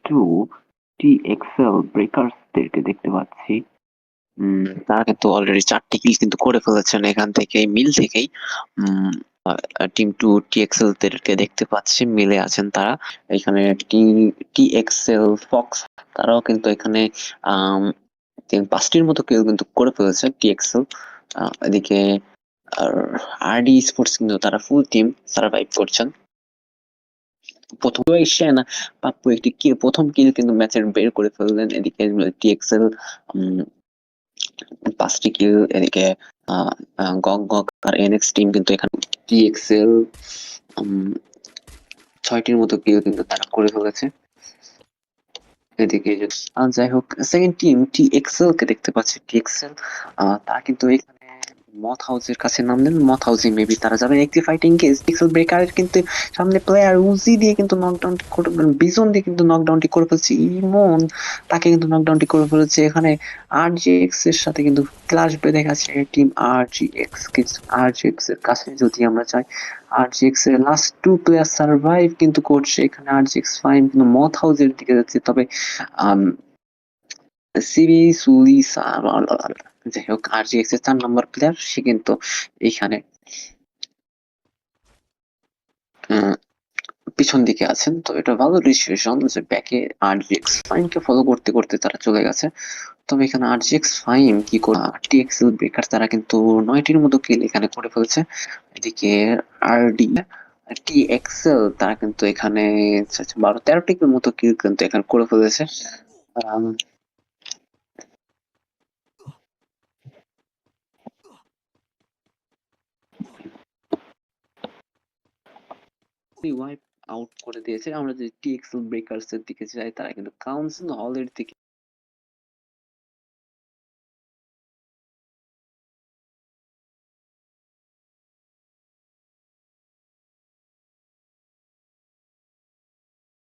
Two TXL ব্রেকার্সদেরকে দেখতে পাচ্ছি। তারা কিন্তু অলরেডি 4টি কিল কিন্তু করে ফেলেছেন এখান থেকে, মিল থেকেই। টিম টু TXL দেরকে দেখতে পাচ্ছি, মিলে আছেন তারা। এখানে TXL ফক্স, তারাও কিন্তু এখানে 5টির মতো কিল কিন্তু করে ফেলেছে TXL। এদিকে আর RD স্পোর্টস কিন্তু তারা ফুল টিম সার্ভাইভ করছেন। প্রথম এসে না পাপ্পু একটি প্রথম কিল কিন্তু ম্যাচের বের করে ফেললেন। এদিকে TXL 5টি কিল, এদিকে গক গক আর NX টিম কিন্তু এখানে TXL 6টির মতো কিল কিন্তু তারা করে ফেলেছে। এদিকে যাই হোক, সেকেন্ড টিম TXL কে দেখতে পাচ্ছি। TXL তারা কিন্তু এখানে মথ হাউসের কাছে নামলেন। মথ হাউসে মেবি তারা যাবেন একটি ফাইটিং কেস। পিক্সেল ব্রেকারের কিন্তু সামনে প্লেয়ার উজি দিয়ে কিন্তু নকডাউন, বিজন দিয়ে কিন্তু নকডাউনটি করে ফেলছে। ইমন তাকে কিন্তু নকডাউনটি করে ফেলেছে। এখানে RGX এর সাথে কিন্তু ক্লাশ বেঁধে গেছে টিম RGX। RGX এর কাছে যদি আমরা যাই, RGX এর লাস্ট 2 প্লেয়ার সার্ভাইভ কিন্তু করছে। এখানে RGX ফাইন কিন্তু মথ হাউসের দিকে যাচ্ছে, তবে সিবি সুলিস, যাই হোক RGX এর 4 নম্বর প্লেয়ার, সে কিন্তু এইখানে পিছন দিকে আছেন। তো এটা ভালো ডিসিশন যে ব্যাকে RGX ফাইনকে ফলো করতে করতে তারা চলে গেছে। তবে এখানে RGX ফাইন কি করে, TXL ব্রেকার তারা কিন্তু 9টির মতো কিল এখানে করে ফেলছে। এদিকে RD TXL তারা কিন্তু এখানে 12-13টির মতো কিল কিন্তু এখানে করে ফেলেছে। ওয়াইপ আউট করে দিয়েছে। আমরা যদি TXL ব্রেকার্স এর দিকে যাই, তারা কিন্তু কাউন্সিল হলের দিকে